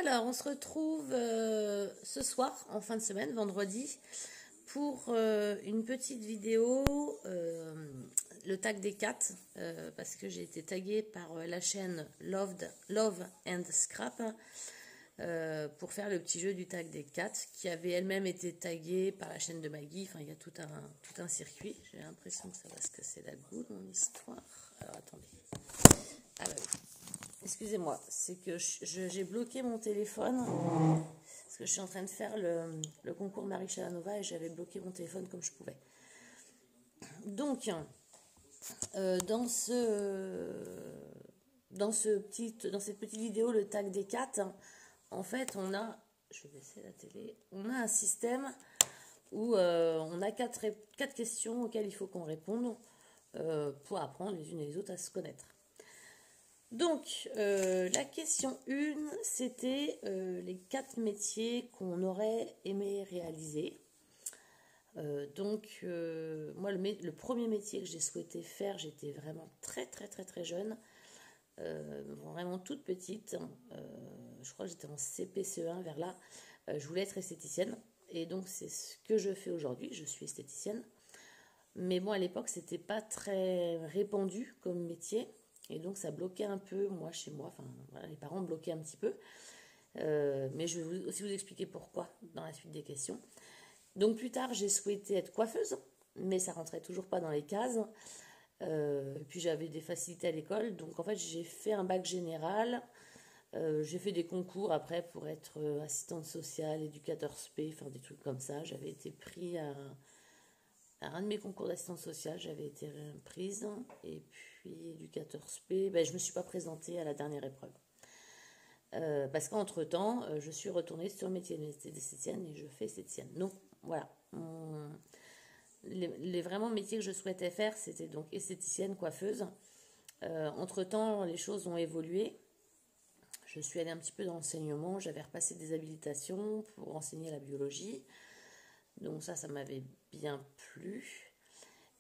Alors, on se retrouve ce soir, en fin de semaine, vendredi, pour une petite vidéo, le tag des cats, parce que j'ai été taguée par la chaîne Love and Scrap pour faire le petit jeu du tag des cats, qui avait elle-même été taguée par la chaîne de Maggie. Enfin, il y a tout un circuit. J'ai l'impression que ça va se casser la gueule, mon histoire. Alors, attendez. Ah bah oui. Excusez-moi, c'est que j'ai bloqué mon téléphone parce que je suis en train de faire le concours Marie Chalanova et j'avais bloqué mon téléphone comme je pouvais. Donc, dans cette petite vidéo, le tag des cats, en fait, je vais baisser la télé, on a un système où on a quatre questions auxquelles il faut qu'on réponde pour apprendre les unes et les autres à se connaître. Donc, la question 1, c'était les 4 métiers qu'on aurait aimé réaliser. Moi, le premier métier que j'ai souhaité faire, j'étais vraiment très, très, très, très jeune, vraiment toute petite. Je crois que j'étais en CP-CE1 vers là. Je voulais être esthéticienne. Et donc, c'est ce que je fais aujourd'hui. Je suis esthéticienne. Mais bon, à l'époque, c'était pas très répandu comme métier. Et donc ça bloquait un peu, moi, chez moi, enfin, voilà, les parents bloquaient un petit peu. Mais je vais aussi vous expliquer pourquoi dans la suite des questions. Donc plus tard, j'ai souhaité être coiffeuse, mais ça rentrait toujours pas dans les cases. Puis j'avais des facilités à l'école, donc en fait, j'ai fait un bac général. J'ai fait des concours après pour être assistante sociale, éducateur spé, enfin des trucs comme ça. J'avais été pris à un de mes concours d'assistance sociale, j'avais été prise. Et puis, éducateur spé, je ne me suis pas présentée à la dernière épreuve. Parce qu'entre-temps, je suis retournée sur le métier d'esthéticienne et je fais esthéticienne. Donc, voilà. Les vraiment métiers que je souhaitais faire, c'était donc esthéticienne, coiffeuse. Entre-temps, les choses ont évolué. Je suis allée un petit peu dans l'enseignement. J'avais repassé des habilitations pour enseigner la biologie. Donc ça m'avait bien plu.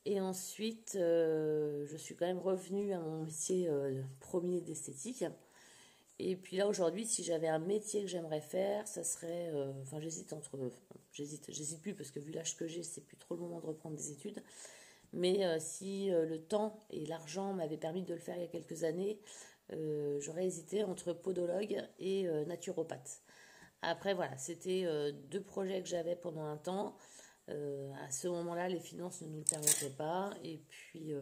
Et ensuite, je suis quand même revenue à mon métier premier d'esthétique. Et puis là, aujourd'hui, si j'avais un métier que j'aimerais faire, ça serait... J'hésite plus parce que vu l'âge que j'ai, c'est plus trop le moment de reprendre des études. Mais si le temps et l'argent m'avaient permis de le faire il y a quelques années, j'aurais hésité entre podologue et naturopathe. Après, voilà, c'était 2 projets que j'avais pendant un temps. À ce moment-là, les finances ne nous le permettaient pas. Et puis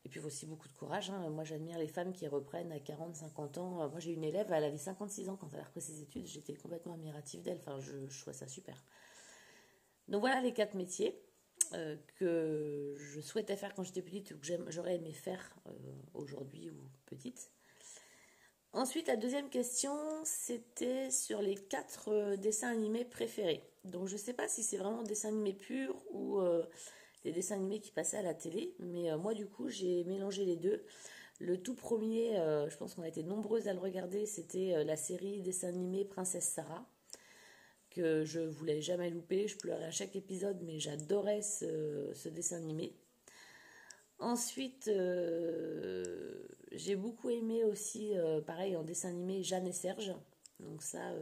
il faut aussi beaucoup de courage. Hein. Moi, j'admire les femmes qui reprennent à 40, 50 ans. Moi, j'ai une élève, elle avait 56 ans quand elle a repris ses études. J'étais complètement admirative d'elle. Enfin, je trouvais ça super. Donc voilà les 4 métiers que je souhaitais faire quand j'étais petite ou que j'aurais aimé faire aujourd'hui ou petite. Ensuite, la deuxième question, c'était sur les 4 dessins animés préférés. Donc, je ne sais pas si c'est vraiment dessins animés purs ou des dessins animés qui passaient à la télé. Mais moi, du coup, j'ai mélangé les deux. Le tout premier, je pense qu'on a été nombreuses à le regarder, c'était la série dessin animé Princesse Sarah, que je voulais jamais louper. Je pleurais à chaque épisode, mais j'adorais ce dessin animé. Ensuite, j'ai beaucoup aimé aussi, pareil, en dessin animé, Jeanne et Serge. Donc ça,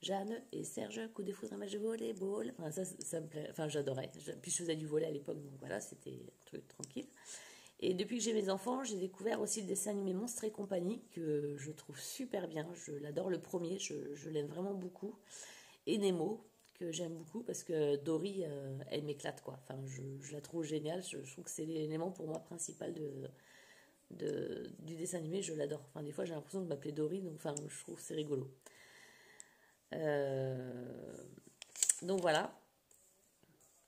Jeanne et Serge, coup de foudre, un match de volleyball. Enfin, ça me plaît. Enfin, j'adorais. Puis je faisais du volley à l'époque, donc voilà, c'était un truc tranquille. Et depuis que j'ai mes enfants, j'ai découvert aussi le dessin animé Monstres et compagnie, que je trouve super bien. Je l'adore, le premier, je l'aime vraiment beaucoup. Et Nemo, que j'aime beaucoup parce que Dory, elle m'éclate quoi. Enfin, je la trouve géniale. Je trouve que c'est l'élément pour moi principal du dessin animé. Je l'adore. Enfin, des fois, j'ai l'impression de m'appeler Dory, donc enfin, je trouve que c'est rigolo. Donc voilà.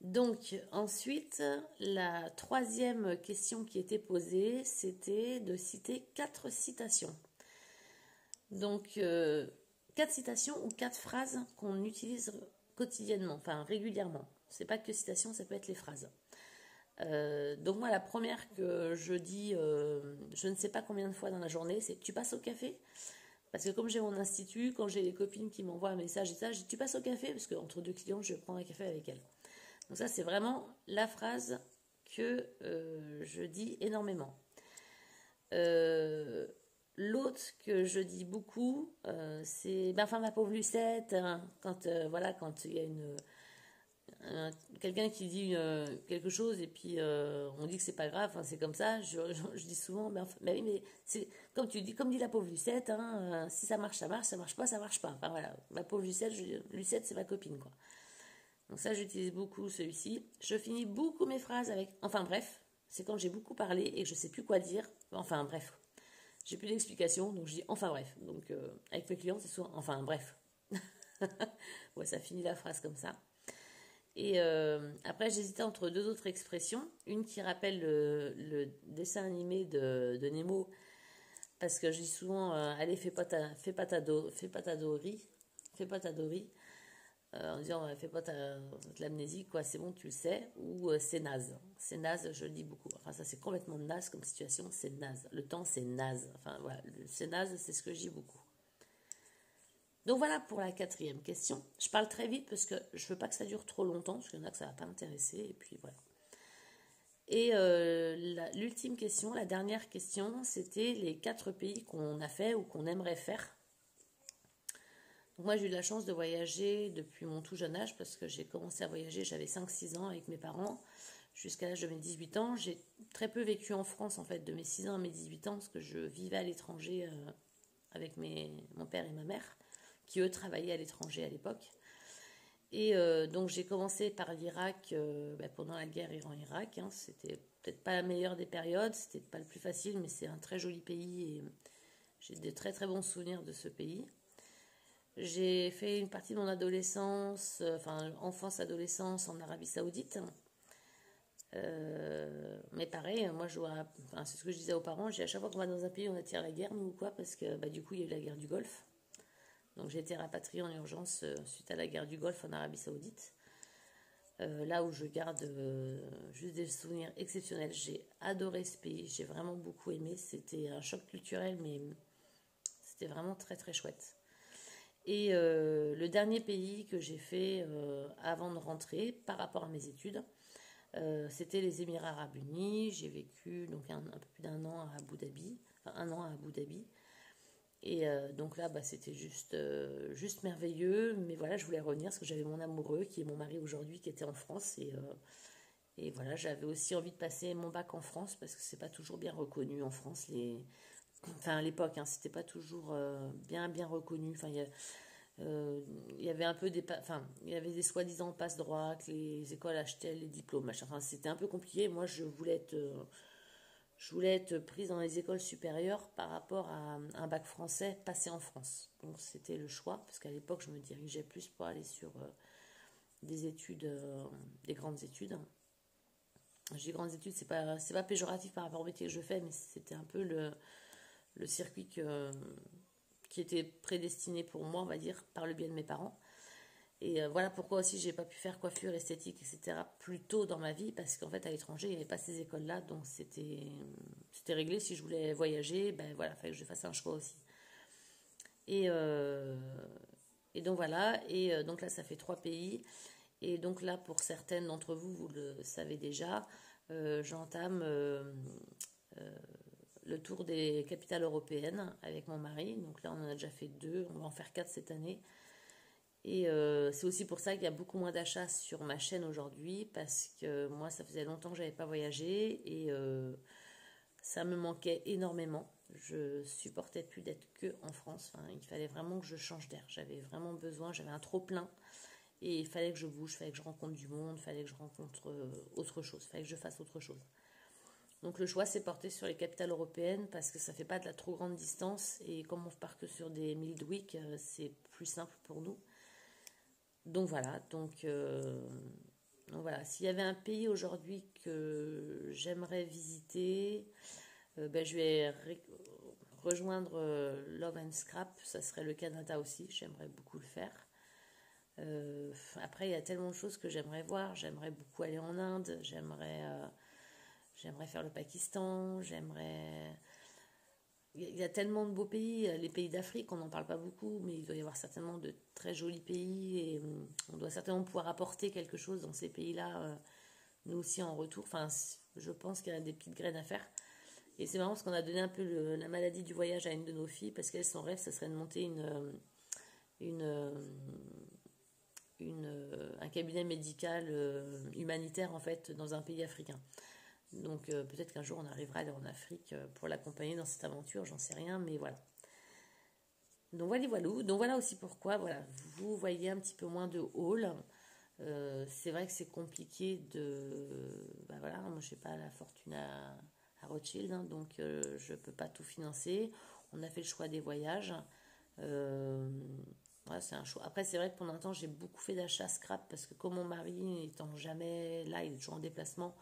Donc ensuite, la troisième question qui était posée, c'était de citer 4 citations. Donc 4 citations ou 4 phrases qu'on utilise quotidiennement, enfin régulièrement. C'est pas que citations, ça peut être les phrases. Donc moi, la première que je dis, je ne sais pas combien de fois dans la journée, c'est « tu passes au café ?» Parce que comme j'ai mon institut, quand j'ai des copines qui m'envoient un message et ça, je dis « tu passes au café ?» Parce qu'entre 2 clients, je prends un café avec elles. Donc ça, c'est vraiment la phrase que je dis énormément. L'autre que je dis beaucoup, c'est ben, enfin ma pauvre Lucette, hein, quand voilà, quand il y a quelqu'un qui dit quelque chose et puis on dit que c'est pas grave, enfin, c'est comme ça, je dis souvent, mais oui, mais c'est comme tu dis, comme dit la pauvre Lucette, hein, si ça marche, ça marche pas, ça marche pas. Enfin voilà, ma pauvre Lucette, Lucette c'est ma copine quoi. Donc ça j'utilise beaucoup celui-ci. Je finis beaucoup mes phrases avec, enfin bref, c'est quand j'ai beaucoup parlé et que je sais plus quoi dire, enfin bref, j'ai plus d'explication, donc je dis enfin bref. Donc avec mes clients c'est souvent enfin bref. Ouais, ça finit la phrase comme ça. Et après, j'hésitais entre deux autres expressions. Une qui rappelle le dessin animé de Nemo, parce que je dis souvent allez, fais pas ta Dory, en disant fais pas de l'amnésie, quoi, c'est bon, tu le sais, ou c'est naze. C'est naze, je le dis beaucoup. Enfin, ça, c'est complètement naze comme situation, c'est naze. Le temps, c'est naze. Enfin, voilà, c'est naze, c'est ce que je dis beaucoup. Donc voilà pour la quatrième question. Je parle très vite parce que je veux pas que ça dure trop longtemps, parce qu'il y en a que ça va pas intéresser, et puis voilà. Et l'ultime question, la dernière question, c'était les 4 pays qu'on a fait ou qu'on aimerait faire. Donc moi j'ai eu la chance de voyager depuis mon tout jeune âge, parce que j'ai commencé à voyager, j'avais 5-6 ans avec mes parents, jusqu'à l'âge de mes 18 ans. J'ai très peu vécu en France en fait, de mes 6 ans à mes 18 ans, parce que je vivais à l'étranger avec mon père et ma mère, qui eux travaillaient à l'étranger à l'époque. Et donc j'ai commencé par l'Irak pendant la guerre Iran-Irak. Hein. C'était peut-être pas la meilleure des périodes, c'était pas le plus facile, mais c'est un très joli pays et j'ai des très très bons souvenirs de ce pays. J'ai fait une partie de mon adolescence, enfin enfance-adolescence en Arabie Saoudite. Mais pareil, moi enfin, c'est ce que je disais aux parents, à chaque fois qu'on va dans un pays on attire la guerre, nous ou quoi, parce que du coup il y a eu la guerre du Golfe. Donc j'ai été rapatriée en urgence suite à la guerre du Golfe en Arabie Saoudite. Là où je garde juste des souvenirs exceptionnels. J'ai adoré ce pays, j'ai vraiment beaucoup aimé. C'était un choc culturel, mais c'était vraiment très très chouette. Et le dernier pays que j'ai fait avant de rentrer par rapport à mes études, c'était les Émirats Arabes Unis. J'ai vécu donc un peu plus d'un an à Abu Dhabi, enfin un an à Abu Dhabi. Et donc là, c'était juste merveilleux. Mais voilà, je voulais revenir parce que j'avais mon amoureux, qui est mon mari aujourd'hui, qui était en France. Et voilà, j'avais aussi envie de passer mon bac en France parce que c'est pas toujours bien reconnu en France. Enfin, à l'époque, hein, c'était pas toujours bien reconnu. Enfin, il y avait un peu enfin, il y avait des soi-disant passe-droits que les écoles achetaient les diplômes. Machin. Enfin, c'était un peu compliqué. Moi, je voulais être prise dans les écoles supérieures par rapport à un bac français passé en France. Donc c'était le choix, parce qu'à l'époque je me dirigeais plus pour aller sur des études, des grandes études. Je dis grandes études, c'est pas péjoratif par rapport au métier que je fais, mais c'était un peu le circuit qui était prédestiné pour moi, on va dire, par le biais de mes parents. Et voilà pourquoi aussi j'ai pas pu faire coiffure, esthétique, etc. plus tôt dans ma vie, parce qu'en fait à l'étranger il n'y avait pas ces écoles-là, donc c'était réglé. Si je voulais voyager, voilà, il fallait que je fasse un choix aussi. Et, euh, et donc voilà, et donc là ça fait 3 pays. Et donc là pour certaines d'entre vous, vous le savez déjà, j'entame le tour des capitales européennes avec mon mari. Donc là on en a déjà fait 2, on va en faire 4 cette année. Et c'est aussi pour ça qu'il y a beaucoup moins d'achats sur ma chaîne aujourd'hui, parce que moi ça faisait longtemps que j'avais pas voyagé et ça me manquait énormément. Je supportais plus d'être que en France. Enfin, il fallait vraiment que je change d'air. J'avais vraiment besoin, j'avais un trop plein et il fallait que je bouge, il fallait que je rencontre du monde, il fallait que je rencontre autre chose, il fallait que je fasse autre chose. Donc le choix s'est porté sur les capitales européennes parce que ça fait pas de la trop grande distance et comme on part que sur des midweek, c'est plus simple pour nous. Donc voilà, donc voilà, s'il y avait un pays aujourd'hui que j'aimerais visiter, je vais rejoindre Love and Scrap, ça serait le Canada aussi, j'aimerais beaucoup le faire. Après, il y a tellement de choses que j'aimerais voir, j'aimerais beaucoup aller en Inde, j'aimerais faire le Pakistan, il y a tellement de beaux pays, les pays d'Afrique, on n'en parle pas beaucoup, mais il doit y avoir certainement de très jolis pays et on doit certainement pouvoir apporter quelque chose dans ces pays-là, nous aussi en retour. Enfin, je pense qu'il y a des petites graines à faire. Et c'est marrant parce qu'on a donné un peu la maladie du voyage à une de nos filles parce qu'elle, son rêve, ça serait de monter une, un cabinet médical humanitaire en fait dans un pays africain. Donc peut-être qu'un jour on arrivera à aller en Afrique pour l'accompagner dans cette aventure, j'en sais rien, mais voilà. Donc voilà. Donc voilà aussi pourquoi, voilà, vous voyez un petit peu moins de haul. C'est vrai que c'est compliqué de... Ben voilà, moi je n'ai pas la fortune à Rothschild, hein, donc je ne peux pas tout financer. On a fait le choix des voyages. Voilà, c'est un choix. Après, c'est vrai que pendant un temps, j'ai beaucoup fait d'achats scrap parce que comme mon mari étant jamais là, il est toujours en déplacement.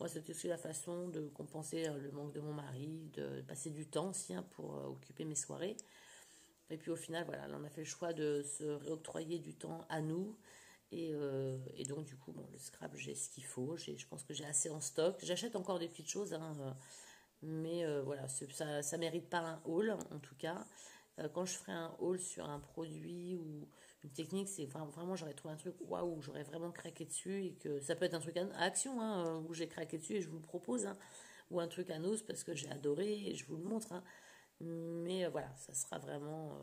Moi, c'était aussi la façon de compenser le manque de mon mari, de passer du temps aussi hein, pour occuper mes soirées. Et puis au final, voilà, là, on a fait le choix de se réoctroyer du temps à nous. Et donc, du coup, bon, le scrap, j'ai ce qu'il faut. Je pense que j'ai assez en stock. J'achète encore des petites choses, hein, mais voilà, ça ne mérite pas un haul, en tout cas. Quand je ferai un haul sur un produit ou une technique, c'est vraiment, j'aurais trouvé un truc, waouh, j'aurais vraiment craqué dessus. Et que ça peut être un truc à action, hein, où j'ai craqué dessus et je vous le propose. Hein, ou un truc à Nose parce que j'ai adoré et je vous le montre. Hein. Mais voilà, ça sera vraiment...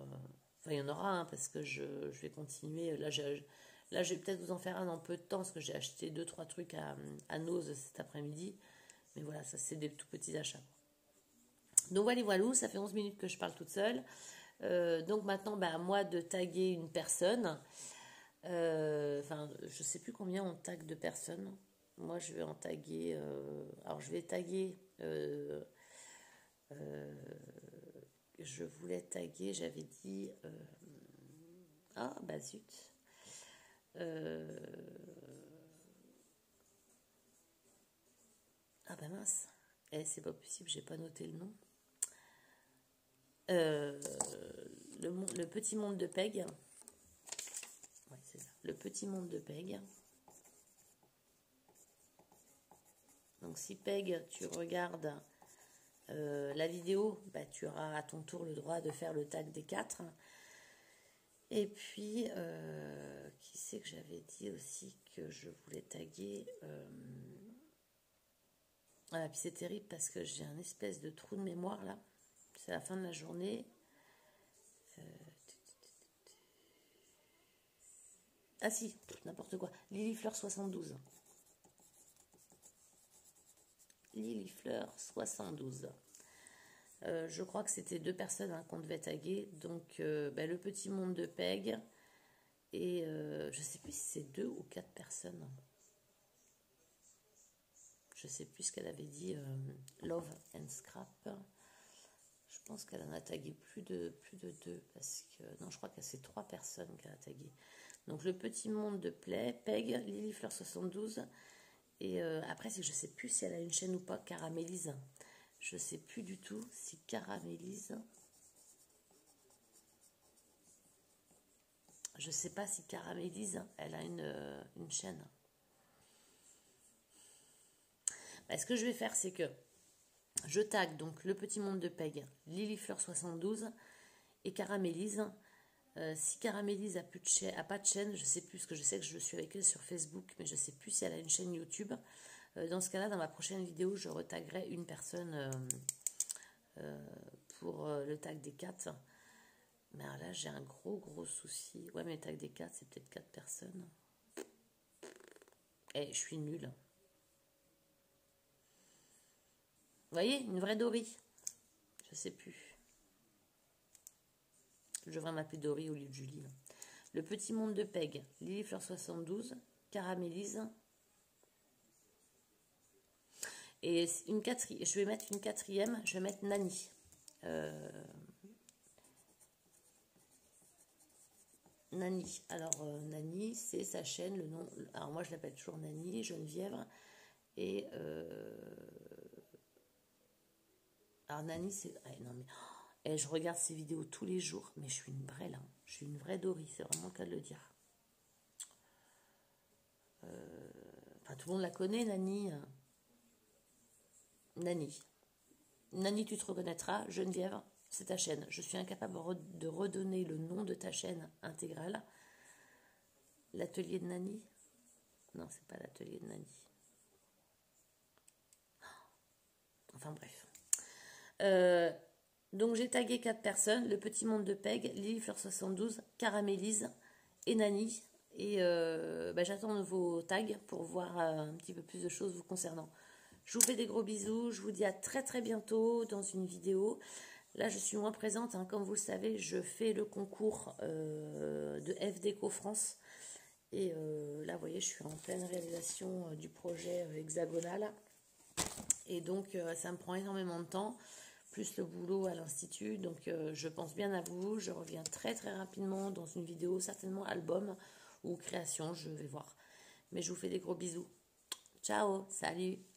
Enfin, il y en aura, hein, parce que je vais continuer. Là, je vais peut-être vous en faire un en peu de temps, parce que j'ai acheté 2-3 trucs à Nose cet après-midi. Mais voilà, ça, c'est des tout petits achats. Donc voilà, ça fait 11 minutes que je parle toute seule. Donc maintenant, à moi de taguer une personne. Enfin, je sais plus combien on tag de personnes. Moi, je vais en taguer... alors, je vais taguer... je voulais taguer, j'avais dit... ah, bah zut. Ah bah mince. C'est pas possible, j'ai pas noté le nom. Le petit monde de Peg. Ouais, c'est ça. Le petit monde de Peg. Donc si Peg, tu regardes la vidéo, tu auras à ton tour le droit de faire le tag des 4. Et puis, qui c'est que j'avais dit aussi que je voulais taguer Voilà, puis c'est terrible parce que j'ai un espèce de trou de mémoire là. C'est la fin de la journée. Ah si, n'importe quoi. Lily-Fleur 72. Lily-Fleur 72. Je crois que c'était 2 personnes hein, qu'on devait taguer. Donc, le petit monde de Peg. Et je sais plus si c'est 2 ou 4 personnes. Je sais plus ce qu'elle avait dit. Love and Scrap. Je pense qu'elle en a tagué plus de 2. Parce que, non, je crois que c'est 3 personnes qu'elle a tagué. Donc, le petit monde de Peg, Lily-Fleur 72. Et après, c'est que je sais plus si elle a une chaîne ou pas, Caramélise. Je sais plus du tout si Caramélise... Je sais pas si Caramélise, elle a une chaîne. Ce que je vais faire, c'est que je tag donc le petit monde de Peg, Lily-Fleur 72 et Caramélise. Si Caramélise a pas de chaîne, je sais plus, parce que je sais que je suis avec elle sur Facebook, mais je sais plus si elle a une chaîne YouTube. Dans ce cas-là, dans ma prochaine vidéo, je retaguerai une personne pour le tag des 4. Mais alors là, j'ai un gros souci. Ouais, mais le tag des 4, c'est peut-être 4 personnes. Je suis nulle. Vous voyez, une vraie Dory. Je sais plus. Je devrais m'appeler Dory au lieu de Julie. Là. Le petit monde de Peg, Lily-Fleur 72, Caramélise. Et je vais mettre une 4e, je vais mettre Nani. Nani. Alors, Nani, c'est sa chaîne, le nom. Alors, moi, je l'appelle toujours Nani, Geneviève. Et. Alors, Nani, c'est. Non, mais. Je regarde ses vidéos tous les jours, mais je suis une vraie là. Je suis une vraie Dory, c'est vraiment le cas de le dire. Enfin, tout le monde la connaît, Nani. Nani. Nani, tu te reconnaîtras. Geneviève, c'est ta chaîne. Je suis incapable de redonner le nom de ta chaîne intégrale. L'atelier de Nani? Non, c'est pas l'atelier de Nani. Enfin bref. Donc j'ai tagué 4 personnes, le petit monde de Peg, Lilifleur72, Caramélise et Nani. Et j'attends vos tags pour voir un petit peu plus de choses vous concernant. Je vous fais des gros bisous, je vous dis à très très bientôt dans une vidéo. Là je suis moins présente, hein. Comme vous le savez, je fais le concours de FDECO France. Et là vous voyez, je suis en pleine réalisation du projet hexagonal. Et donc ça me prend énormément de temps, plus le boulot à l'institut. Donc je pense bien à vous, je reviens très très rapidement dans une vidéo, certainement album ou création, je vais voir. Mais je vous fais des gros bisous. Ciao, salut!